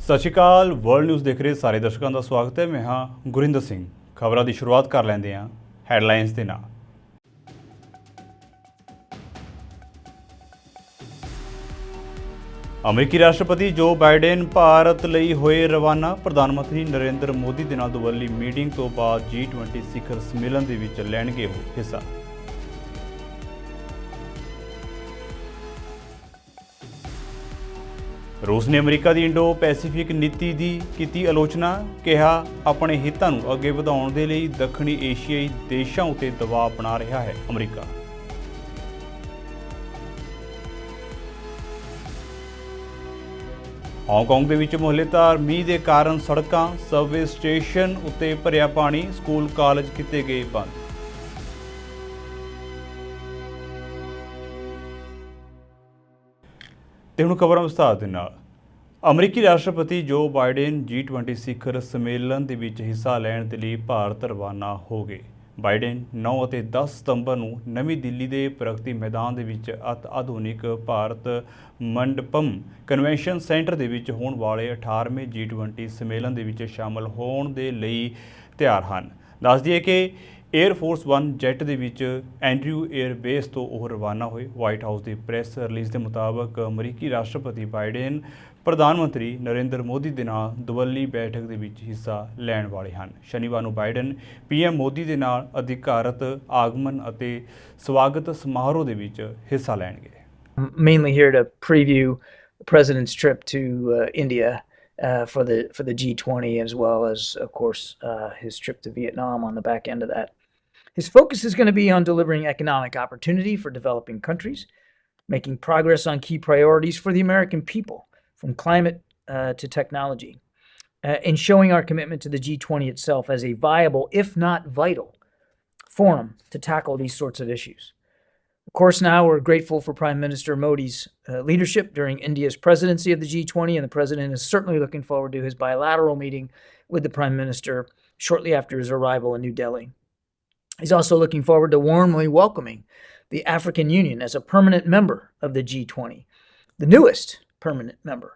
ਸਤਿ ਸ਼੍ਰੀ ਅਕਾਲ world news ਦੇਖ ਰਹੇ ਸਾਰੇ ਦਰਸ਼ਕਾਂ ਦਾ ਸਵਾਗਤ ਹੈ। ਮੈਂ ਹਾਂ ਗੁਰਿੰਦਰ ਸਿੰਘ। ਖਬਰਾਂ ਦੀ ਸ਼ੁਰੂਆਤ ਕਰ ਲੈਂਦੇ ਹਾਂ ਹੈਡਲਾਈਨਸ ਦੇ ਨਾਲ। ਅਮਰੀਕੀ ਰਾਸ਼ਟਰਪਤੀ ਜੋ ਬਾਈਡਨ ਭਾਰਤ ਲਈ ਹੋਏ ਰਵਾਨਾ। ਪ੍ਰਧਾਨ ਮੰਤਰੀ ਨਰਿੰਦਰ ਮੋਦੀ ਦੇ ਨਾਲ ਦੁਵੱਲੀ ਮੀਟਿੰਗ ਤੋਂ ਬਾਅਦ G20 ਸਿਖਰ ਸੰਮੇਲਨ ਦੇ ਵਿੱਚ ਲੈਣਗੇ ਉਹ ਹਿੱਸਾ। रूस ने अमरीका की इंडो पैसीफिक नीति की की आलोचना। कहा अपने हितों को अगे बढ़ाने के लिए दक्षिणी एशियाई देशों उत्ते दबाव बना रहा है अमरीका। हांगकांग के विच मुहलेधार मींह के कारण सड़कों सबवे स्टेशन उत्ते भरिया पानी। स्कूल कॉलेज किए गए बंद। ਤੇ ਹੁਣ ਖਬਰਾਂ ਵਿਸਥਾਰ ਦੇ ਨਾਲ। ਅਮਰੀਕੀ ਰਾਸ਼ਟਰਪਤੀ ਜੋ ਬਾਈਡਨ G20 ਸਿਖਰ ਸੰਮੇਲਨ ਦੇ ਵਿੱਚ ਹਿੱਸਾ ਲੈਣ ਦੇ ਲਈ ਭਾਰਤ ਰਵਾਨਾ ਹੋ ਗਏ। ਬਾਈਡਨ 9 ਅਤੇ 10 ਸਤੰਬਰ ਨੂੰ ਨਵੀਂ ਦਿੱਲੀ ਦੇ ਪ੍ਰਗਤੀ ਮੈਦਾਨ ਦੇ ਵਿੱਚ ਅਤ ਆਧੁਨਿਕ ਭਾਰਤ ਮੰਡਪਮ ਕਨਵੈਨਸ਼ਨ ਸੈਂਟਰ ਦੇ ਵਿੱਚ ਹੋਣ ਵਾਲੇ 18ਵੇਂ G20 ਸੰਮੇਲਨ ਦੇ ਵਿੱਚ ਸ਼ਾਮਲ ਹੋਣ ਦੇ ਲਈ ਤਿਆਰ ਹਨ। ਦੱਸ ਦਈਏ ਕਿ एयरफोर्स 1 ਜੈੱਟ ਦੇ ਵਿੱਚ ਐਂਡਰਿਊ 에ਅਰਬੇਸ ਤੋਂ ਉਹ ਰਵਾਨਾ ਹੋਏ। ਵਾਈਟ ਹਾਊਸ ਦੀ ਪ੍ਰੈਸ ਰਿਲੀਜ਼ ਦੇ ਮੁਤਾਬਕ ਅਮਰੀਕੀ ਰਾਸ਼ਟਰਪਤੀ ਬਾਈਡਨ ਪ੍ਰਧਾਨ ਮੰਤਰੀ ਨਰਿੰਦਰ ਮੋਦੀ ਦੇ ਨਾਲ ਦੁਵੱਲੀ ਬੈਠਕ ਦੇ ਵਿੱਚ ਹਿੱਸਾ ਲੈਣ ਵਾਲੇ ਹਨ। ਸ਼ਨੀਵਾਰ ਨੂੰ ਬਾਈਡਨ PM ਮੋਦੀ ਦੇ ਨਾਲ ਅਧਿਕਾਰਤ ਆਗਮਨ ਅਤੇ ਸਵਾਗਤ ਸਮਾਰੋਹ ਦੇ ਵਿੱਚ ਹਿੱਸਾ ਲੈਣਗੇ। Mainly here to preview the president's trip to India for the G20, as well as, of course, his trip to Vietnam on the back end of that. His focus is going to be on delivering economic opportunity for developing countries, making progress on key priorities for the American people, from climate to technology, and showing our commitment to the G20 itself as a viable, if not vital, forum to tackle these sorts of issues. Of course, now we're grateful for Prime Minister Modi's leadership during India's presidency of the G20, and the President is certainly looking forward to his bilateral meeting with the Prime Minister shortly after his arrival in New Delhi. He's also looking forward to warmly welcoming the African Union as a permanent member of the G20, the newest permanent member.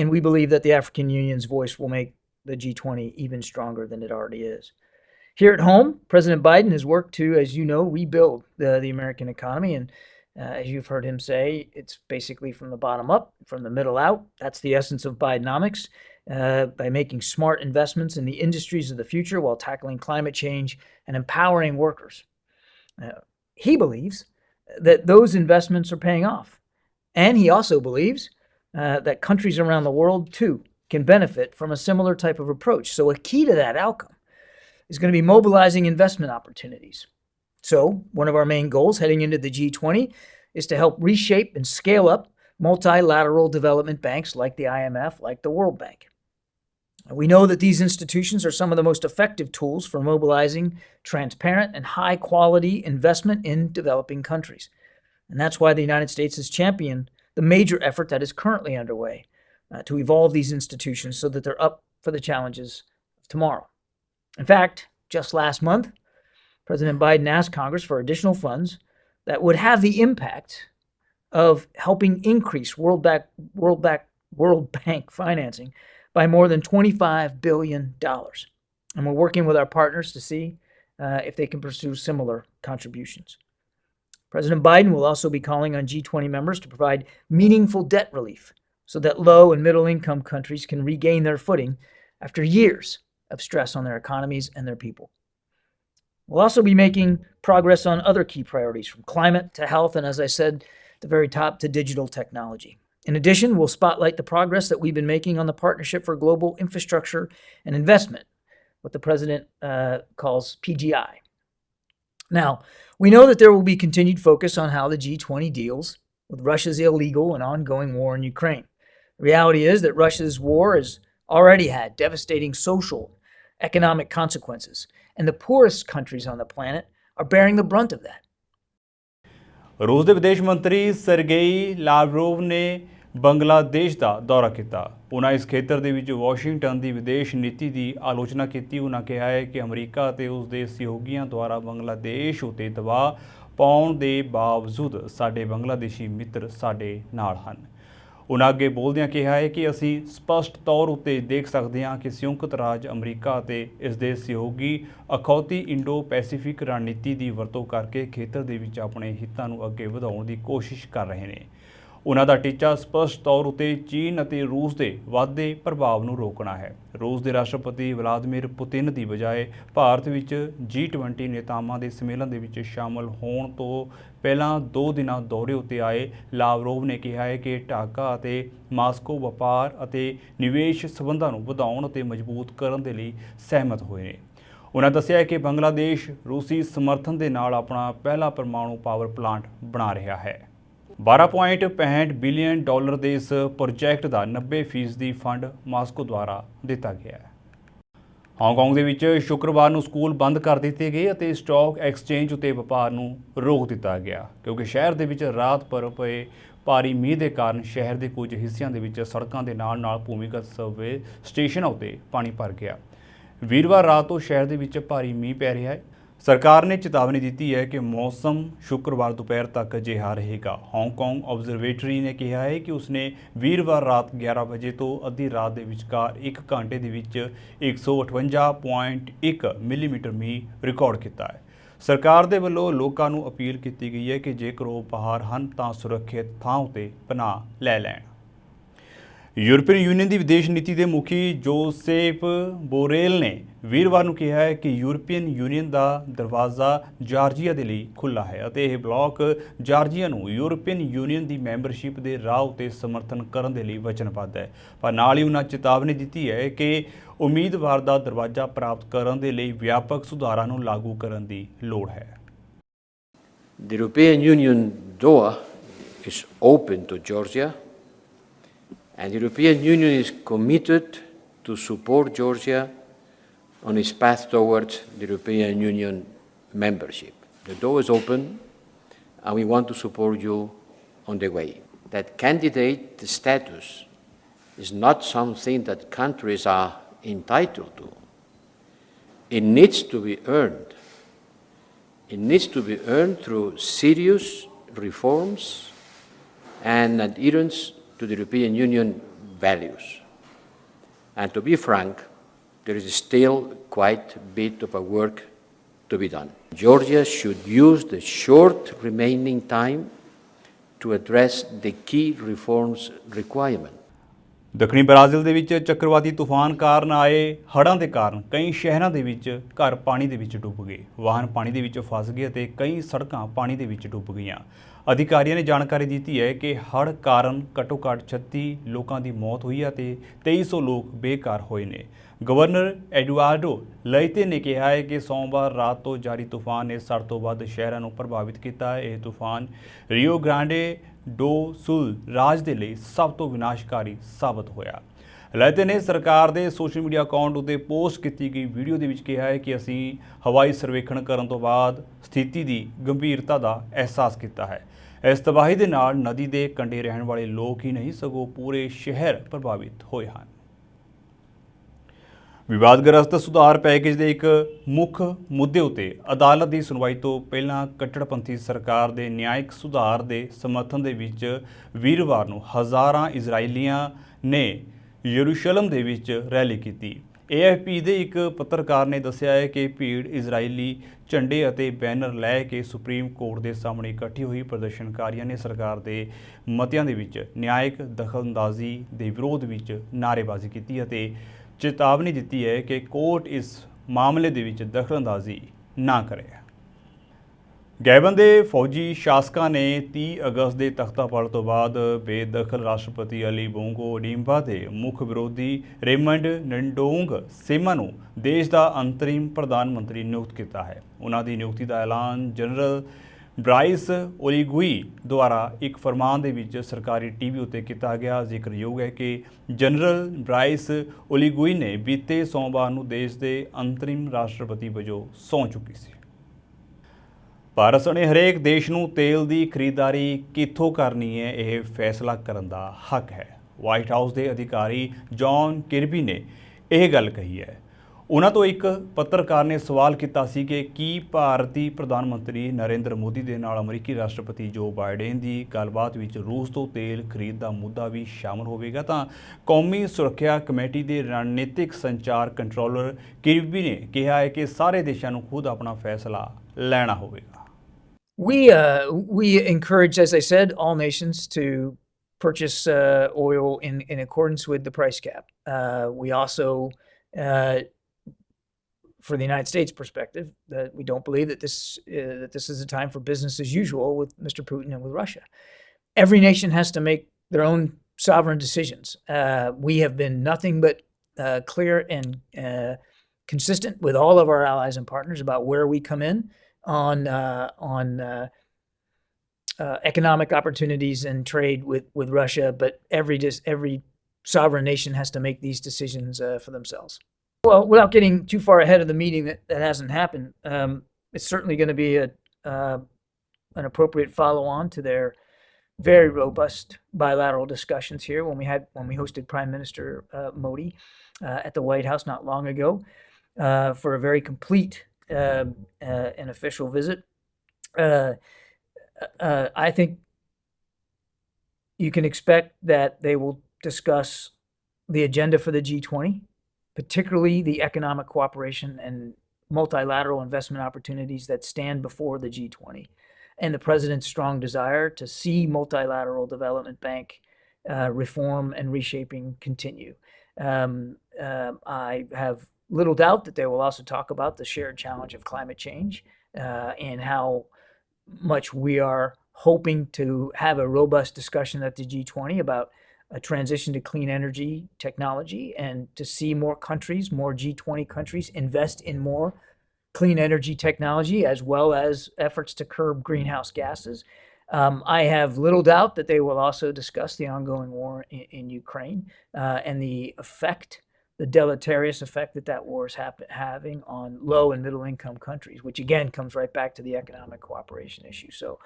And we believe that the African Union's voice will make the G20 even stronger than it already is. Here at home, President Biden has worked to, as you know, rebuild the American economy. And as you've heard him say, it's basically from the bottom up, from the middle out. That's the essence of Bidenomics. By making smart investments in the industries of the future while tackling climate change and empowering workers. He believes that those investments are paying off. And he also believes that countries around the world, too, can benefit from a similar type of approach. So a key to that outcome is going to be mobilizing investment opportunities. So one of our main goals heading into the G20 is to help reshape and scale up multilateral development banks like the IMF, like the World Bank. We know that these institutions are some of the most effective tools for mobilizing transparent and high-quality investment in developing countries. And that's why the United States has championed the major effort that is currently underway to evolve these institutions so that they're up for the challenges of tomorrow. In fact, just last month, President Biden asked Congress for additional funds that would have the impact of helping increase World Bank financing by more than $25 billion. And we're working with our partners to see if they can pursue similar contributions. President Biden will also be calling on G20 members to provide meaningful debt relief so that low and middle income countries can regain their footing after years of stress on their economies and their people. We'll also be making progress on other key priorities, from climate to health, and as I said, the very top, to digital technology. In addition, we'll spotlight the progress that we've been making on the Partnership for Global Infrastructure and Investment, what the President calls PGI. Now, we know that there will be continued focus on how the G20 deals with Russia's illegal and ongoing war in Ukraine. The reality is that Russia's war has already had devastating social, economic consequences, and the poorest countries on the planet are bearing the brunt of that. रूस के विदेश मंत्री Sergei Lavrov ने ਬੰਗਲਾਦੇਸ਼ ਦਾ ਦੌਰਾ ਕੀਤਾ। ਉਹਨਾਂ ਇਸ ਖੇਤਰ ਦੇ ਵਿੱਚ ਵਾਸ਼ਿੰਗਟਨ ਦੀ ਵਿਦੇਸ਼ ਨੀਤੀ ਦੀ ਆਲੋਚਨਾ ਕੀਤੀ। ਉਹਨਾਂ ਕਿਹਾ ਹੈ ਕਿ ਅਮਰੀਕਾ ਅਤੇ ਉਸ ਦੇ ਸਹਿਯੋਗੀਆਂ ਦੁਆਰਾ ਬੰਗਲਾਦੇਸ਼ ਉਤੇ ਦਬਾਅ ਪਾਉਣ ਦੇ ਬਾਵਜੂਦ ਸਾਡੇ ਬੰਗਲਾਦੇਸ਼ੀ ਮਿੱਤਰ ਸਾਡੇ ਨਾਲ ਹਨ। ਉਨ੍ਹਾਂ ਅੱਗੇ ਬੋਲਦਿਆਂ ਕਿਹਾ ਹੈ ਕਿ ਅਸੀਂ ਸਪਸ਼ਟ ਤੌਰ ਉੱਤੇ ਦੇਖ ਸਕਦੇ ਹਾਂ ਕਿ ਸੰਯੁਕਤ ਰਾਜ ਅਮਰੀਕਾ ਅਤੇ ਇਸ ਦੇ ਸਹਿਯੋਗੀ ਅਖੌਤੀ ਇੰਡੋ ਪੈਸੀਫਿਕ ਰਣਨੀਤੀ ਦੀ ਵਰਤੋਂ ਕਰਕੇ ਖੇਤਰ ਦੇ ਵਿੱਚ ਆਪਣੇ ਹਿੱਤਾਂ ਨੂੰ ਅੱਗੇ ਵਧਾਉਣ ਦੀ ਕੋਸ਼ਿਸ਼ ਕਰ ਰਹੇ ਨੇ। ਉਨ੍ਹਾਂ ਦਾ ਟੀਚਾ ਸਪਸ਼ਟ ਤੌਰ ਉੱਤੇ ਚੀਨ ਅਤੇ ਰੂਸ ਦੇ ਵੱਧਦੇ ਪ੍ਰਭਾਵ ਨੂੰ ਰੋਕਣਾ ਹੈ। ਰੂਸ ਦੇ ਰਾਸ਼ਟਰਪਤੀ ਵਲਾਦੀਮੀਰ ਪੁਤਿਨ ਦੀ ਬਜਾਏ ਭਾਰਤ ਵਿੱਚ G20 ਨੇਤਾਵਾਂ ਦੇ ਸੰਮੇਲਨ ਦੇ ਵਿੱਚ ਸ਼ਾਮਲ ਹੋਣ ਤੋਂ ਪਹਿਲਾਂ 2 ਦਿਨਾਂ ਦੌਰੇ ਉੱਤੇ ਆਏ ਲਾਵਰੋਵ ਨੇ ਕਿਹਾ ਹੈ ਕਿ ਢਾਕਾ ਅਤੇ ਮਾਸਕੋ ਵਪਾਰ ਅਤੇ ਨਿਵੇਸ਼ ਸਬੰਧਾਂ ਨੂੰ ਵਧਾਉਣ ਅਤੇ ਮਜ਼ਬੂਤ ਕਰਨ ਦੇ ਲਈ ਸਹਿਮਤ ਹੋਏ ਨੇ। ਉਨ੍ਹਾਂ ਦੱਸਿਆ ਕਿ ਬੰਗਲਾਦੇਸ਼ ਰੂਸੀ ਸਮਰਥਨ ਦੇ ਨਾਲ ਆਪਣਾ ਪਹਿਲਾ ਪਰਮਾਣੂ ਪਾਵਰ ਪਲਾਂਟ ਬਣਾ ਰਿਹਾ ਹੈ। $12.65 ਬਿਲੀਅਨ ਦੇ ਇਸ ਪ੍ਰੋਜੈਕਟ ਦਾ 90% ਫੰਡ ਮਾਸਕੋ ਦੁਆਰਾ ਦਿੱਤਾ ਗਿਆ ਹੈ। ਹਾਂਗਕਾਂਗ ਦੇ ਵਿੱਚ ਸ਼ੁੱਕਰਵਾਰ ਨੂੰ ਸਕੂਲ ਬੰਦ ਕਰ ਦਿੱਤੇ ਗਏ ਅਤੇ ਸਟਾਕ ਐਕਸਚੇਂਜ ਉੱਤੇ ਵਪਾਰ ਨੂੰ ਰੋਕ ਦਿੱਤਾ ਗਿਆ ਕਿਉਂਕਿ ਸ਼ਹਿਰ ਦੇ ਵਿੱਚ ਰਾਤ ਭਰ ਪਏ ਭਾਰੀ ਮੀਂਹ ਦੇ ਕਾਰਨ ਸ਼ਹਿਰ ਦੇ ਕੁਝ ਹਿੱਸਿਆਂ ਦੇ ਵਿੱਚ ਸੜਕਾਂ ਦੇ ਨਾਲ ਭੂਮੀਗਤ ਸਬਵੇ ਸਟੇਸ਼ਨਾਂ ਉੱਤੇ ਪਾਣੀ ਭਰ ਗਿਆ। ਵੀਰਵਾਰ ਰਾਤ ਤੋਂ ਸ਼ਹਿਰ ਦੇ ਵਿੱਚ ਭਾਰੀ ਮੀਂਹ ਪੈ ਰਿਹਾ ਹੈ। ਸਰਕਾਰ ਨੇ ਚੇਤਾਵਨੀ ਦਿੱਤੀ ਹੈ ਕਿ ਮੌਸਮ ਸ਼ੁੱਕਰਵਾਰ ਦੁਪਹਿਰ ਤੱਕ ਅਜਿਹਾ ਰਹੇਗਾ। ਹਾਂਗਕਾਂਗ ਆਬਜ਼ਰਵੇਟਰੀ ਨੇ ਕਿਹਾ ਹੈ ਕਿ ਉਸਨੇ ਵੀਰਵਾਰ ਰਾਤ 11 ਵਜੇ ਤੋਂ ਅੱਧੀ ਰਾਤ ਦੇ ਵਿਚਕਾਰ 1 ਘੰਟੇ ਦੇ ਵਿੱਚ 158.1 ਮਿਲੀਮੀਟਰ ਮੀਂਹ ਰਿਕਾਰਡ ਕੀਤਾ ਹੈ। ਸਰਕਾਰ ਦੇ ਵੱਲੋਂ ਲੋਕਾਂ ਨੂੰ ਅਪੀਲ ਕੀਤੀ ਗਈ ਹੈ ਕਿ ਜੇਕਰ ਉਹ ਬਾਹਰ ਹਨ ਤਾਂ ਸੁਰੱਖਿਅਤ ਥਾਂ ਉੱਤੇ ਪਨਾਹ ਲੈ ਲੈਣ। ਯੂਰਪੀਅਨ ਯੂਨੀਅਨ ਦੀ ਵਿਦੇਸ਼ ਨੀਤੀ ਦੇ ਮੁਖੀ ਜੋਸੇਪ ਬੋਰੇਲ ਨੇ ਵੀਰਵਾਰ ਨੂੰ ਕਿਹਾ ਹੈ ਕਿ ਯੂਰਪੀਅਨ ਯੂਨੀਅਨ ਦਾ ਦਰਵਾਜ਼ਾ ਜਾਰਜੀਆ ਦੇ ਲਈ ਖੁੱਲ੍ਹਾ ਹੈ ਅਤੇ ਇਹ ਬਲਾਕ ਜਾਰਜੀਆ ਨੂੰ ਯੂਰਪੀਅਨ ਯੂਨੀਅਨ ਦੀ ਮੈਂਬਰਸ਼ਿਪ ਦੇ ਰਾਹ ਉੱਤੇ ਸਮਰਥਨ ਕਰਨ ਦੇ ਲਈ ਵਚਨਬੱਧ ਹੈ। ਪਰ ਨਾਲ ਹੀ ਉਨ੍ਹਾਂ ਚੇਤਾਵਨੀ ਦਿੱਤੀ ਹੈ ਕਿ ਉਮੀਦਵਾਰ ਦਾ ਦਰਵਾਜ਼ਾ ਪ੍ਰਾਪਤ ਕਰਨ ਦੇ ਲਈ ਵਿਆਪਕ ਸੁਧਾਰਾਂ ਨੂੰ ਲਾਗੂ ਕਰਨ ਦੀ ਲੋੜ ਹੈ। The European Union door is open to Georgia. And the European Union is committed to support Georgia on its path towards the European Union membership. The door is open, and we want to support you on the way. That candidate status is not something that countries are entitled to. It needs to be earned. It needs to be earned through serious reforms and adherence to the European Union values. And to be frank, there is still quite a bit of a work to be done. Georgia should use the short remaining time to address the key reforms requirement. ਦੱਖਣੀ Brazil ਦੇ ਵਿੱਚ ਚੱਕਰਵਾਤੀ ਤੂਫਾਨ ਕਾਰਨ ਆਏ ਹੜ੍ਹਾਂ ਦੇ ਕਾਰਨ ਕਈ ਸ਼ਹਿਰਾਂ ਦੇ ਵਿੱਚ ਘਰ ਪਾਣੀ ਦੇ ਵਿੱਚ ਡੁੱਬ ਗਏ, ਵਾਹਨ ਪਾਣੀ ਦੇ ਵਿੱਚ ਫਸ ਗਏ ਅਤੇ ਕਈ ਸੜਕਾਂ ਪਾਣੀ ਦੇ ਵਿੱਚ ਡੁੱਬ ਗਈਆਂ। ਅਧਿਕਾਰੀਆਂ ਨੇ ਜਾਣਕਾਰੀ ਦਿੱਤੀ ਹੈ ਕਿ ਹੜ੍ਹ ਕਾਰਨ ਘੱਟੋ-ਘੱਟ 36 ਲੋਕਾਂ ਦੀ ਮੌਤ ਹੋਈ ਹੈ ਅਤੇ 2300 ਲੋਕ ਬੇਘਰ ਹੋਏ ਨੇ। ਗਵਰਨਰ ਐਡੁਆਰਡੋ ਲੈਤੇ ਨੇ ਕਿਹਾ ਹੈ ਕਿ ਸੋਮਵਾਰ ਰਾਤ ਤੋਂ ਜਾਰੀ ਤੂਫਾਨ ਨੇ 60 ਤੋਂ ਵੱਧ ਸ਼ਹਿਰਾਂ ਨੂੰ ਪ੍ਰਭਾਵਿਤ ਕੀਤਾ ਹੈ। ਇਹ ਤੂਫਾਨ ਰੀਓ ਗ੍ਰਾਂਡੇ ਡੋ ਸੁਲ ਰਾਜ ਦੇ ਲਈ ਸਭ ਤੋਂ ਵਿਨਾਸ਼ਕਾਰੀ ਸਾਬਤ ਹੋਇਆ। ਲੈਤੇ ਨੇ ਸਰਕਾਰ ਦੇ ਸੋਸ਼ਲ ਮੀਡੀਆ ਅਕਾਊਂਟ ਉੱਤੇ ਪੋਸਟ ਕੀਤੀ ਗਈ ਵੀਡੀਓ ਦੇ ਵਿੱਚ ਕਿਹਾ ਹੈ ਕਿ ਅਸੀਂ ਹਵਾਈ ਸਰਵੇਖਣ ਕਰਨ ਤੋਂ ਬਾਅਦ ਸਥਿਤੀ ਦੀ ਗੰਭੀਰਤਾ ਦਾ ਅਹਿਸਾਸ ਕੀਤਾ ਹੈ। ਇਸ ਤਬਾਹੀ ਦੇ ਨਾਲ ਨਦੀ ਦੇ ਕੰਢੇ ਰਹਿਣ ਵਾਲੇ ਲੋਕ ਹੀ ਨਹੀਂ ਸਗੋਂ ਪੂਰੇ ਸ਼ਹਿਰ ਪ੍ਰਭਾਵਿਤ ਹੋਏ ਹਨ। ਵਿਵਾਦਗ੍ਰਸਤ ਸੁਧਾਰ ਪੈਕੇਜ ਦੇ ਇੱਕ ਮੁੱਖ ਮੁੱਦੇ ਉੱਤੇ ਅਦਾਲਤ ਦੀ ਸੁਣਵਾਈ ਤੋਂ ਪਹਿਲਾਂ ਕੱਟੜਪੰਥੀ ਸਰਕਾਰ ਦੇ ਨਿਆਇਕ ਸੁਧਾਰ ਦੇ ਸਮਰਥਨ ਦੇ ਵਿੱਚ ਵੀਰਵਾਰ ਨੂੰ ਹਜ਼ਾਰਾਂ ਇਜ਼ਰਾਈਲੀਆਂ ਨੇ ਯਰੂਸ਼ਲਮ ਦੇ ਵਿੱਚ ਰੈਲੀ ਕੀਤੀ। AFP ਦੇ ਇੱਕ ਪੱਤਰਕਾਰ ਨੇ ਦੱਸਿਆ ਹੈ ਕਿ ਭੀੜ ਇਜ਼ਰਾਈਲੀ ਝੰਡੇ ਅਤੇ ਬੈਨਰ ਲੈ ਕੇ ਸੁਪਰੀਮ ਕੋਰਟ ਦੇ ਸਾਹਮਣੇ ਇਕੱਠੀ ਹੋਈ। ਪ੍ਰਦਰਸ਼ਨਕਾਰੀਆਂ ਨੇ ਸਰਕਾਰ ਦੇ ਮਤਿਆਂ ਦੇ ਵਿੱਚ ਨਿਆਇਕ ਦਖਲਅੰਦਾਜ਼ੀ ਦੇ ਵਿਰੋਧ ਵਿੱਚ ਨਾਅਰੇਬਾਜ਼ੀ ਕੀਤੀ ਅਤੇ ਚੇਤਾਵਨੀ ਦਿੱਤੀ ਹੈ ਕਿ ਕੋਰਟ ਇਸ ਮਾਮਲੇ ਦੇ ਵਿੱਚ ਦਖਲਅੰਦਾਜ਼ੀ ਨਾ ਕਰੇ। ਗੈਬਨ ਦੇ ਫੌਜੀ ਸ਼ਾਸਕਾਂ ਨੇ 30 ਅਗਸਤ ਦੇ ਤਖਤਾਪਲਟ ਤੋਂ ਬਾਅਦ ਬੇਦਖਲ ਰਾਸ਼ਟਰਪਤੀ ਅਲੀ ਬੋਂਗੋ ਓਡੀਂਬਾ ਦੇ ਮੁੱਖ ਵਿਰੋਧੀ ਰੇਮੰਡ ਨੰਡੋਂਗ ਸੇਮਾ ਨੂੰ ਦੇਸ਼ ਦਾ ਅੰਤਰਿਮ ਪ੍ਰਧਾਨ ਮੰਤਰੀ ਨਿਯੁਕਤ ਕੀਤਾ ਹੈ। ਉਹਨਾਂ ਦੀ ਨਿਯੁਕਤੀ ਦਾ ਐਲਾਨ ਜਨਰਲ ਬ੍ਰਾਈਸ ਓਲੀਗੁਈ ਦੁਆਰਾ ਇੱਕ ਫਰਮਾਨ ਦੇ ਵਿੱਚ ਸਰਕਾਰੀ TV ਉੱਤੇ ਕੀਤਾ ਗਿਆ। ਜ਼ਿਕਰਯੋਗ ਹੈ ਕਿ ਜਨਰਲ ਬ੍ਰਾਈਸ ਓਲੀਗੁਈ ਨੇ ਬੀਤੇ ਸੋਮਵਾਰ ਨੂੰ ਦੇਸ਼ ਦੇ ਅੰਤਰਿਮ ਰਾਸ਼ਟਰਪਤੀ ਵਜੋਂ ਸਹੁੰ ਚੁੱਕੀ ਸੀ। ਭਾਰਤ ਨੇ ਹਰੇਕ ਦੇਸ਼ ਨੂੰ ਤੇਲ ਦੀ ਖਰੀਦਦਾਰੀ ਕਿੱਥੋਂ ਕਰਨੀ ਹੈ ਇਹ ਫੈਸਲਾ ਕਰਨ ਦਾ ਹੱਕ ਹੈ। ਵਾਈਟ ਹਾਊਸ ਦੇ ਅਧਿਕਾਰੀ ਜੌਨ ਕਿਰਬੀ ਨੇ ਇਹ ਗੱਲ ਕਹੀ ਹੈ। ਉਹਨਾਂ ਤੋਂ ਇੱਕ ਪੱਤਰਕਾਰ ਨੇ ਸਵਾਲ ਕੀਤਾ ਸੀ ਕਿ ਕੀ ਭਾਰਤੀ ਪ੍ਰਧਾਨ ਮੰਤਰੀ ਨਰਿੰਦਰ ਮੋਦੀ ਦੇ ਨਾਲ ਅਮਰੀਕੀ ਰਾਸ਼ਟਰਪਤੀ ਜੋ ਬਾਈਡਨ ਦੀ ਗੱਲਬਾਤ ਵਿੱਚ ਰੂਸ ਤੋਂ ਤੇਲ ਖਰੀਦ ਦਾ ਮੁੱਦਾ ਵੀ ਸ਼ਾਮਲ ਹੋਵੇਗਾ। ਤਾਂ ਕੌਮੀ ਸੁਰੱਖਿਆ ਕਮੇਟੀ ਦੇ ਰਣਨੀਤਿਕ ਸੰਚਾਰ ਕੰਟਰੋਲਰ ਕਿਰਬੀ ਨੇ ਕਿਹਾ ਹੈ ਕਿ ਸਾਰੇ ਦੇਸ਼ਾਂ ਨੂੰ ਖੁਦ ਆਪਣਾ ਫੈਸਲਾ ਲੈਣਾ ਹੋਵੇਗਾ। We encourage, as I said, all nations to purchase oil in accordance with the price cap. We also, for the United States perspective, that we don't believe that this is a time for business as usual with Mr. Putin and with Russia. Every nation has to make their own sovereign decisions. We have been nothing but clear and consistent with all of our allies and partners about where we come in on economic opportunities and trade with Russia, but every sovereign nation has to make these decisions for themselves. Well, without getting too far ahead of the meeting that hasn't happened, it's certainly going to be an appropriate follow-on to their very robust bilateral discussions here when we hosted Prime Minister Modi at the White House not long ago for a very complete an official visit. I think you can expect that they will discuss the agenda for the G20, particularly the economic cooperation and multilateral investment opportunities that stand before the G20, and the president's strong desire to see multilateral development bank reform and reshaping continue. I have little doubt that they will also talk about the shared challenge of climate change and how much we are hoping to have a robust discussion at the G20 about a transition to clean energy technology and to see more countries, more G20 countries invest in more clean energy technology as well as efforts to curb greenhouse gases. I have little doubt that they will also discuss the ongoing war in Ukraine and the deleterious effect that war is having on low and middle income countries, which again comes right back to the economic cooperation issue. So,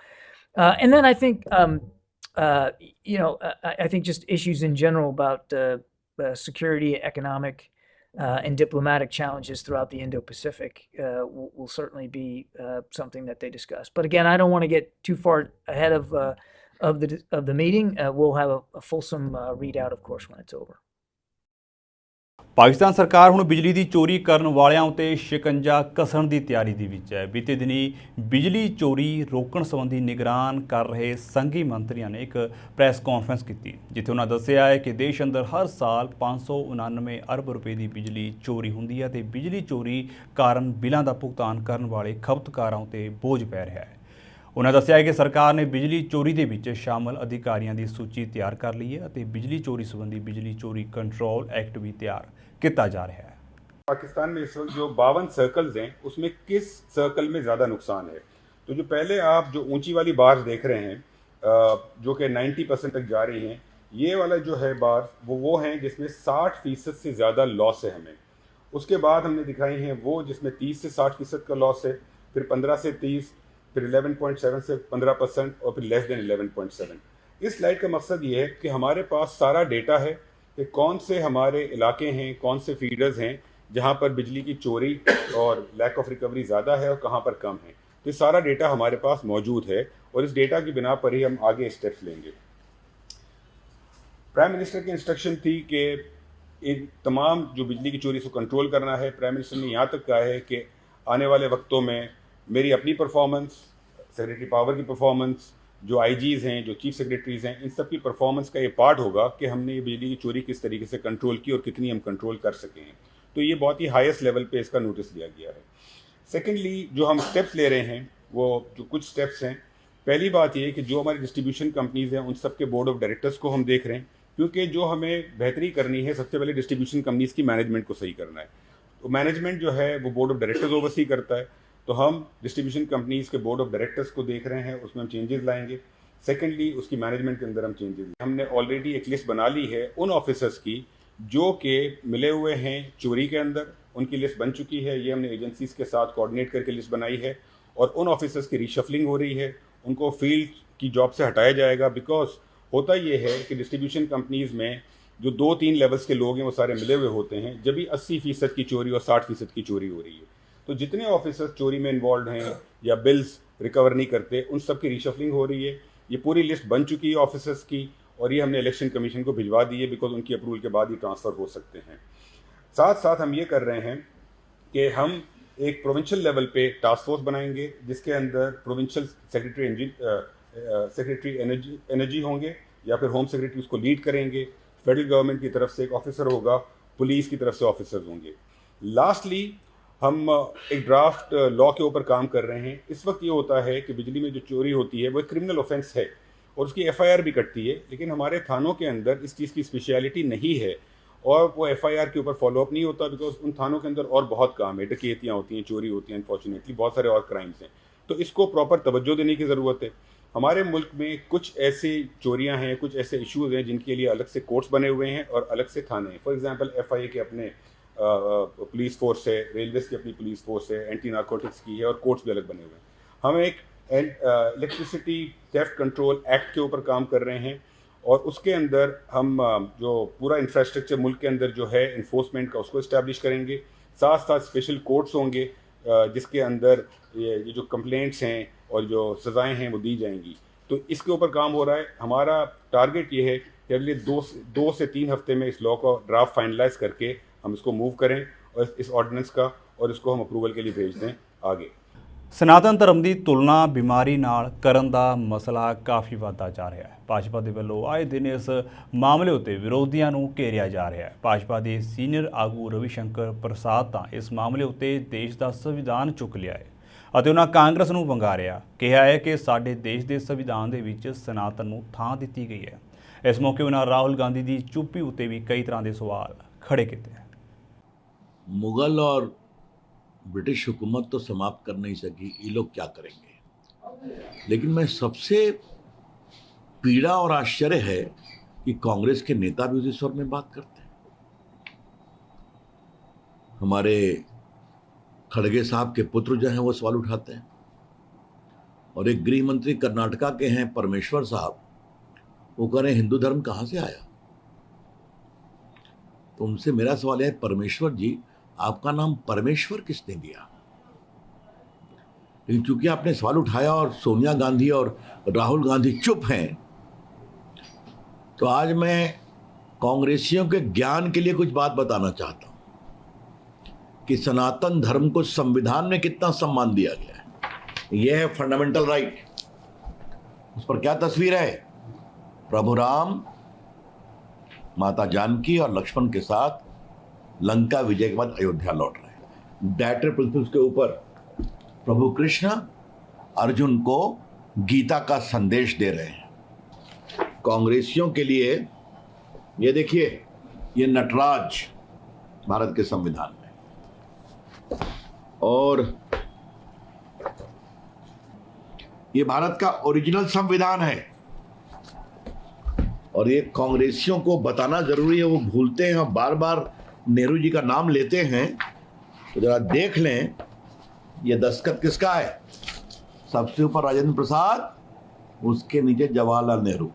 and then I think, I think just issues in general about security, economic, and diplomatic challenges throughout the Indo-Pacific will certainly be something that they discuss. But again, I don't want to get too far ahead of the meeting. We'll have a fulsome readout, of course, when it's over. Pakistan ਸਰਕਾਰ ਹੁਣ ਬਿਜਲੀ ਦੀ ਚੋਰੀ ਕਰਨ ਵਾਲਿਆਂ ਉਤੇ ਸ਼ਿਕੰਜਾ ਕਸਣ ਦੀ ਤਿਆਰੀ ਦੇ ਵਿੱਚ ਹੈ। ਬੀਤੇ ਦਿਨੀ ਬਿਜਲੀ ਚੋਰੀ ਰੋਕਣ ਸੰਬੰਧੀ ਨਿਗਰਾਨ ਕਰ ਰਹੇ ਸੰਘੀ ਮੰਤਰੀਆਂ ਨੇ ਇੱਕ ਪ੍ਰੈਸ ਕਾਨਫਰੰਸ ਕੀਤੀ, ਜਿੱਥੇ ਉਹਨਾਂ ਦੱਸਿਆ ਹੈ ਕਿ ਦੇਸ਼ ਅੰਦਰ ਹਰ ਸਾਲ 599 ਅਰਬ ਰੁਪਏ ਦੀ ਬਿਜਲੀ ਚੋਰੀ ਹੁੰਦੀ ਹੈ ਤੇ ਬਿਜਲੀ ਚੋਰੀ ਕਾਰਨ ਬਿੱਲਾਂ ਦਾ ਭੁਗਤਾਨ ਕਰਨ ਵਾਲੇ ਖਪਤਕਾਰਾਂ ਉਤੇ ਬੋਝ ਪੈ ਰਿਹਾ ਹੈ। ਉਹਨਾਂ ਦੱਸਿਆ ਕਿ ਸਰਕਾਰ ਨੇ ਬਿਜਲੀ ਚੋਰੀ ਦੇ ਵਿੱਚ ਸ਼ਾਮਲ ਅਧਿਕਾਰੀਆਂ ਦੀ ਸੂਚੀ ਤਿਆਰ ਕਰ ਲਈ ਹੈ ਅਤੇ ਬਿਜਲੀ ਚੋਰੀ ਸੰਬੰਧੀ ਬਿਜਲੀ ਚੋਰੀ ਕੰਟਰੋਲ एक्ट भी तैयार किया जा रहा है। पाकिस्तान में इस वक्त जो 52 सर्कल्स हैं उसमें किस सर्कल में ज़्यादा नुकसान है, तो जो पहले आप जो ऊंची वाली बार्स देख रहे हैं जो कि 90% तक जा रही हैं, ये वाला जो है बार वो हैं जिसमें 60% से ज़्यादा लॉस है हमें। उसके बाद हमने दिखाई हैं वो जिसमें 30 से 60% का लॉस है, फिर 15 से 30, फिर 11.7 से 15% और फिर लेस देन 11.7। इस स्लाइड का मकसद ये है कि हमारे पास सारा डेटा है कि कौन से हमारे इलाके हैं, कौन से फीडर्स हैं जहाँ पर बिजली की चोरी और लैक ऑफ रिकवरी ज़्यादा है और कहाँ पर कम है। तो सारा डेटा हमारे पास मौजूद है और इस डेटा की बिना पर ही हम आगे स्टेप्स लेंगे। प्राइम मिनिस्टर की इंस्ट्रक्शन थी कि इन तमाम जो बिजली की चोरी को कंट्रोल करना है। प्राइम मिनिस्टर ने यहाँ तक कहा है कि आने वाले वक्तों में मेरी अपनी परफॉर्मेंस, सेक्रेटरी पावर की परफॉर्मेंस, जो आईजीज़ हैं, जो चीफ सेक्रेटरीज़ हैं, इन सब की परफॉर्मेंस का ये पार्ट होगा कि हमने ये बिजली की चोरी किस तरीके से कंट्रोल की और कितनी हम कंट्रोल कर सके हैं। तो ये बहुत ही हाईएस्ट लेवल पे इसका नोटिस दिया गया है। सेकेंडली जो हम स्टेप्स ले रहे हैं वो जो कुछ स्टेप्स हैं, पहली बात ये कि जो हमारी डिस्ट्रीब्यूशन कंपनीज़ हैं उन सब के बोर्ड ऑफ डायरेक्टर्स को हम देख रहे हैं, क्योंकि जो हमें बेहतरी करनी है सबसे पहले डिस्ट्रीब्यूशन कंपनीज़ की मैनेजमेंट को सही करना है। तो मैनेजमेंट जो है वो बोर्ड ऑफ डायरेक्टर्स ओवरसी करता है, तो हम डिस्ट्रीब्यूशन कंपनीज़ के बोर्ड ऑफ डायरेक्टर्स को देख रहे हैं, उसमें हम चेंजेस लाएंगे। सेकेंडली उसकी मैनेजमेंट के अंदर हम चेंजेस, हमने ऑलरेडी एक लिस्ट बना ली है उन ऑफिसर्स की जो कि मिले हुए हैं चोरी के अंदर, उनकी लिस्ट बन चुकी है। ये हमने एजेंसीज़ के साथ कोऑर्डिनेट करके लिस्ट बनाई है और उन ऑफिसर्स की रीशफलिंग हो रही है, उनको फील्ड की जॉब से हटाया जाएगा। बिकॉज होता ये है कि डिस्ट्रीब्यूशन कंपनीज़ में जो 2-3 लेवल्स के लोग हैं वो सारे मिले हुए होते हैं, जब भी 80% की चोरी और 60% की चोरी हो रही है। तो जितने ऑफिसर्स चोरी में इन्वॉल्व हैं या बिल्स रिकवर नहीं करते, उन सब की रीशफलिंग हो रही है। ये पूरी लिस्ट बन चुकी है ऑफिसर्स की, और ये हमने इलेक्शन कमीशन को भिजवा दी है, बिकॉज उनकी अप्रूवल के बाद ही ट्रांसफ़र हो सकते हैं। साथ साथ हम ये कर रहे हैं कि हम एक प्रोविंशियल लेवल पे टास्क फोर्स बनाएंगे, जिसके अंदर प्रोविंशियल सेक्रेटरी एनर्जी होंगे, या फिर होम सेक्रेटरी उसको लीड करेंगे। फेडरल गवर्नमेंट की तरफ से एक ऑफिसर होगा, पुलिस की तरफ से ऑफिसर्स होंगे। लास्टली हम एक ड्राफ्ट लॉ के ऊपर काम कर रहे हैं। इस वक्त ये होता है कि बिजली में जो चोरी होती है वो एक क्रिमिनल ऑफेंस है और उसकी एफआईआर भी कटती है, लेकिन हमारे थानों के अंदर इस चीज़ की स्पेशलिटी नहीं है और वो एफआईआर के ऊपर फॉलोअप नहीं होता, बिकॉज उन थानों के अंदर और बहुत काम है, डकैतियाँ होती हैं, चोरी होती हैं, अनफॉर्चुनेटली बहुत सारे और क्राइम्स हैं। तो इसको प्रॉपर तवज्जो देने की ज़रूरत है। हमारे मुल्क में कुछ ऐसी चोरियां हैं, कुछ ऐसे इश्यूज़ हैं जिनके लिए अलग से कोर्ट्स बने हुए हैं और अलग से थाने हैं। फॉर एग्जांपल एफआईए के अपने पुलिस फोर्स है, रेलवेज़ की अपनी पुलिस फोर्स है, एंटी नारकोटिक्स की है, और कोर्ट्स भी अलग बने हुए हैं। हम एक इलेक्ट्रिसिटी थेफ्ट कंट्रोल एक्ट के ऊपर काम कर रहे हैं, और उसके अंदर हम जो पूरा इंफ्रास्ट्रक्चर मुल्क के अंदर जो है इन्फोर्समेंट का, उसको इस्टेब्लिश करेंगे। साथ साथ स्पेशल कोर्ट्स होंगे जिसके अंदर ये जो कंप्लेंट्स हैं और जो सज़ाएं हैं वो दी जाएंगी। तो इसके ऊपर काम हो रहा है। हमारा टारगेट ये है कि अगले 2 से 3 हफ्ते में इस लॉ का ड्राफ्ट फाइनलाइज करके हम इसको मूव करें, और इस ऑर्डिनेंस का, और इसको हम अप्रूवल के लिए भेज दें आगे। ਸਨਾਤਨ ਧਰਮ ਦੀ ਤੁਲਨਾ ਬਿਮਾਰੀ ਨਾਲ ਕਰਨ ਦਾ ਮਸਲਾ ਕਾਫੀ ਵੱਧਦਾ ਜਾ ਰਿਹਾ ਹੈ। ਭਾਜਪਾ ਦੇ ਵੱਲੋਂ ਆਏ ਦਿਨ ਇਸ ਮਾਮਲੇ ਉੱਤੇ ਵਿਰੋਧੀਆਂ ਨੂੰ ਘੇਰਿਆ ਜਾ ਰਿਹਾ ਹੈ। ਭਾਜਪਾ ਦੇ ਸੀਨੀਅਰ ਆਗੂ ਰਵਿਸ਼ੰਕਰ ਪ੍ਰਸਾਦ ਤਾਂ ਇਸ ਮਾਮਲੇ ਉੱਤੇ ਦੇਸ਼ ਦਾ ਸੰਵਿਧਾਨ ਚੁੱਕ ਲਿਆ ਹੈ ਅਤੇ ਉਹਨਾਂ ਕਾਂਗਰਸ ਨੂੰ ਵੰਗਾਰਿਆ, ਕਿਹਾ ਹੈ ਕਿ ਸਾਡੇ ਦੇਸ਼ ਦੇ ਸੰਵਿਧਾਨ ਦੇ ਵਿੱਚ ਸਨਾਤਨ ਨੂੰ ਥਾਂ ਦਿੱਤੀ ਗਈ ਹੈ। ਇਸ ਮੌਕੇ ਉਹਨਾਂ ਰਾਹੁਲ ਗਾਂधी ਦੀ ਚੁੱਪੀ ਉੱਤੇ ਵੀ ਕਈ ਤਰ੍ਹਾਂ ਦੇ ਸਵਾਲ ਖੜੇ ਕੀਤੇ हैं। मुगल और ब्रिटिश हुकूमत तो समाप्त कर नहीं सकी, ये लोग क्या करेंगे। लेकिन मैं सबसे पीड़ा और आश्चर्य है कि कांग्रेस के नेता भी उसी स्वर में बात करते हैं। हमारे खड़गे साहब के पुत्र जो हैं वो सवाल उठाते हैं, और एक गृह मंत्री कर्नाटका के हैं परमेश्वर साहब, वो कह रहे हैं हिंदू धर्म कहाँ से आया। तो उनसे मेरा सवाल है, परमेश्वर जी आपका नाम परमेश्वर किसने दिया। लेकिन चूंकि आपने सवाल उठाया और सोनिया गांधी और राहुल गांधी चुप हैं, तो आज मैं कांग्रेसियों के ज्ञान के लिए कुछ बात बताना चाहता हूं कि सनातन धर्म को संविधान में कितना सम्मान दिया गया है। यह है फंडामेंटल राइट। उस पर क्या तस्वीर है, प्रभु राम माता जानकी और लक्ष्मण के साथ लंका विजय के बाद अयोध्या लौट रहे हैं। डायरेक्टर प्रिंसिपल्स के ऊपर प्रभु कृष्ण अर्जुन को गीता का संदेश दे रहे हैं। कांग्रेसियों के लिए ये देखिए, ये नटराज भारत के संविधान में, और ये भारत का ओरिजिनल संविधान है, और ये कांग्रेसियों को बताना जरूरी है। वो भूलते हैं और बार बार नेहरू जी का नाम लेते हैं। तो जरा देख लें ये दस्तखत किसका है। सबसे ऊपर राजेंद्र प्रसाद, उसके नीचे जवाहरलाल नेहरू।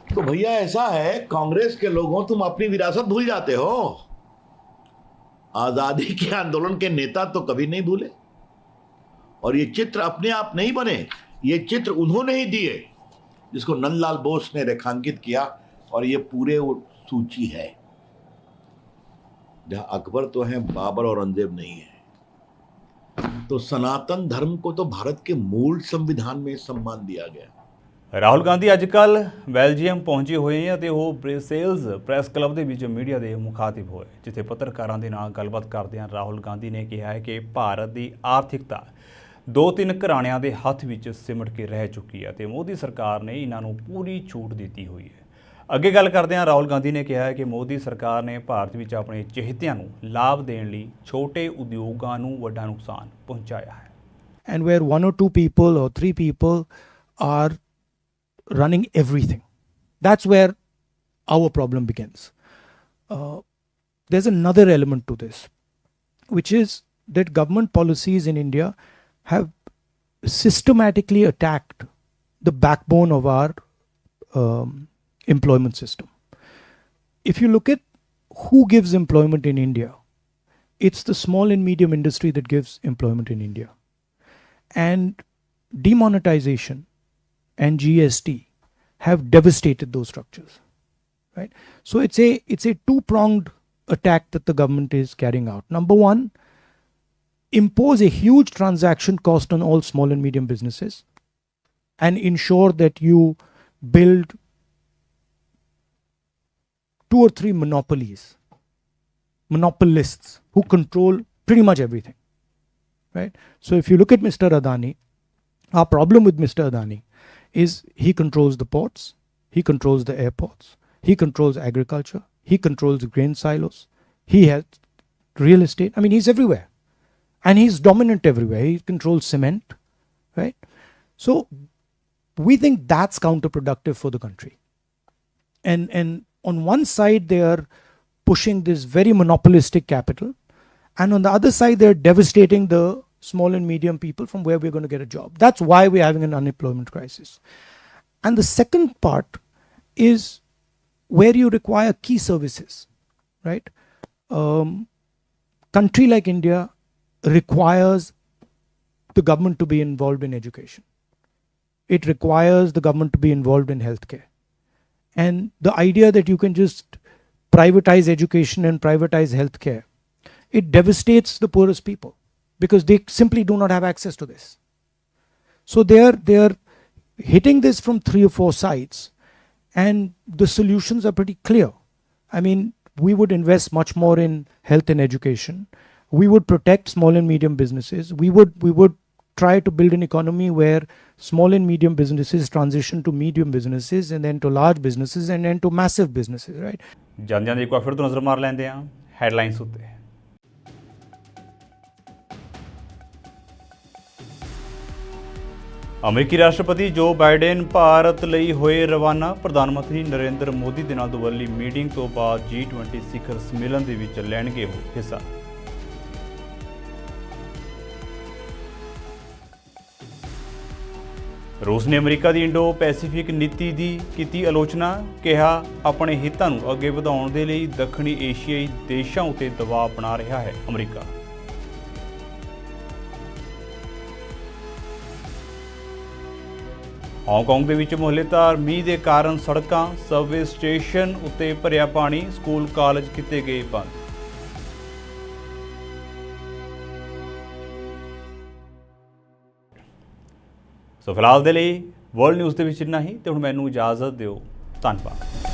तो भैया ऐसा है, कांग्रेस के लोगों तुम अपनी विरासत भूल जाते हो। आजादी के आंदोलन के नेता तो कभी नहीं भूले, और ये चित्र अपने आप नहीं बने, ये चित्र उन्होंने ही दिए, जिसको नंदलाल बोस ने रेखांकित किया, और ये पूरे सूची है। जहां अकबर तो हैं, बाबर और औरंगजेब नहीं है। तो सनातन धर्म को तो भारत के मूल संविधान में सम्मान दिया गया। ਰਾਹੁਲ ਗਾਂਧੀ ਅੱਜ ਕੱਲ੍ਹ ਬੈਲਜੀਅਮ ਪਹੁੰਚੇ ਹੋਏ ਨੇ ਅਤੇ ਉਹ ਬ੍ਰਸੇਲਜ਼ ਪ੍ਰੈਸ ਕਲੱਬ ਦੇ ਵਿੱਚ ਮੀਡੀਆ ਦੇ ਮੁਖਾਤਿਬ ਹੋਏ, ਜਿੱਥੇ ਪੱਤਰਕਾਰਾਂ ਦੇ ਨਾਲ ਗੱਲਬਾਤ ਕਰਦਿਆਂ ਰਾਹੁਲ ਗਾਂਧੀ ਨੇ ਕਿਹਾ ਹੈ ਕਿ ਭਾਰਤ ਦੀ ਆਰਥਿਕਤਾ 2-3 ਘਰਾਣਿਆਂ ਦੇ ਹੱਥ ਵਿੱਚ ਸਿਮਟ ਕੇ ਰਹਿ ਚੁੱਕੀ ਹੈ ਅਤੇ ਮੋਦੀ ਸਰਕਾਰ ਨੇ ਇਹਨਾਂ ਨੂੰ ਪੂਰੀ ਛੂਟ ਦਿੱਤੀ ਹੋਈ ਹੈ। ਅੱਗੇ ਗੱਲ ਕਰਦਿਆਂ ਰਾਹੁਲ ਗਾਂਧੀ ਨੇ ਕਿਹਾ ਹੈ ਕਿ ਮੋਦੀ ਸਰਕਾਰ ਨੇ ਭਾਰਤ ਵਿੱਚ ਆਪਣੇ ਚਹੇਤਿਆਂ ਨੂੰ ਲਾਭ ਦੇਣ ਲਈ ਛੋਟੇ ਉਦਯੋਗਾਂ ਨੂੰ ਵੱਡਾ ਨੁਕਸਾਨ ਪਹੁੰਚਾਇਆ ਹੈ। And where 1 or 2 people or 3 people are running everything, that's where our problem begins. There's another element to this, which is that government policies in India have systematically attacked the backbone of our employment system. If you look at who gives employment in India, it's the small and medium industry that gives employment in India. And demonetization and GST have devastated those structures, right? So it's a two-pronged attack that the government is carrying out. Number one, impose a huge transaction cost on all small and medium businesses and ensure that you build 2 or 3 monopolists who control pretty much everything, right? So if you look at Mr. Adani, our problem with Mr. Adani is he controls the ports, he controls the airports, he controls agriculture, he controls grain silos, he has real estate. I mean, he's everywhere. And he's dominant everywhere. He controls cement, right? So we think that's counterproductive for the country. And on one side, they are pushing this very monopolistic capital. And on the other side, they're devastating the small and medium people from where we're going to get a job. That's why we're having an unemployment crisis. And the second part is where you require key services, right? Country like India requires the government to be involved in education. It requires the government to be involved in healthcare. And the idea that you can just privatize education and privatize healthcare, it devastates the poorest people because they simply do not have access to this. So they are hitting this from 3 or 4 sides, and the solutions are pretty clear. I mean, we would invest much more in health and education. We would protect small and medium businesses. We would try to build an economy where small and medium businesses transition to medium businesses and then to large businesses and then to massive businesses, right? ਜਾਂਦਿਆਂ ਦੀ ਇੱਕ ਵਾਰ ਫਿਰ ਤੋਂ ਨਜ਼ਰ ਮਾਰ ਲੈਂਦੇ ਹਾਂ headlines ਉੱਤੇ। ਅਮਰੀਕੀ ਰਾਸ਼ਟਰਪਤੀ ਜੋ ਬਾਈਡਨ ਭਾਰਤ ਲਈ ਹੋਏ ਰਵਾਨਾ। ਪ੍ਰਧਾਨ ਮੰਤਰੀ ਨਰਿੰਦਰ ਮੋਦੀ ਦੇ ਨਾਲ ਦੁਵੱਲੀ ਮੀਟਿੰਗ ਤੋਂ ਬਾਅਦ G20 ਸਿਖਰ ਸੰਮੇਲਨ ਦੇ ਵਿੱਚ ਲੈਣਗੇ ਉਹ ਹਿੱਸਾ। रूस ने अमरीका की इंडो पैसीफिक नीति की कीती आलोचना। कहा अपने हितों को अगे बढ़ाने के लिए दक्षिणी एशियाई देशों उत्ते दबाव बना रहा है अमरीका। हांगकांग के विच मुहल्लेधार मींह के कारण सड़कों सबवे स्टेशन उत्ते भरिया पानी। स्कूल कॉलेज किए गए बंद। सो फिलहाल ਦੇ ਲਈ ਵਰਲਡ ਨਿਊਜ਼ ਦੇ ਵਿੱਚ ਇੰਨਾ ਹੀ ਤੇ ਹੁਣ ਮੈਨੂੰ ਇਜਾਜ਼ਤ ਦਿਓ। ਧੰਨਵਾਦ।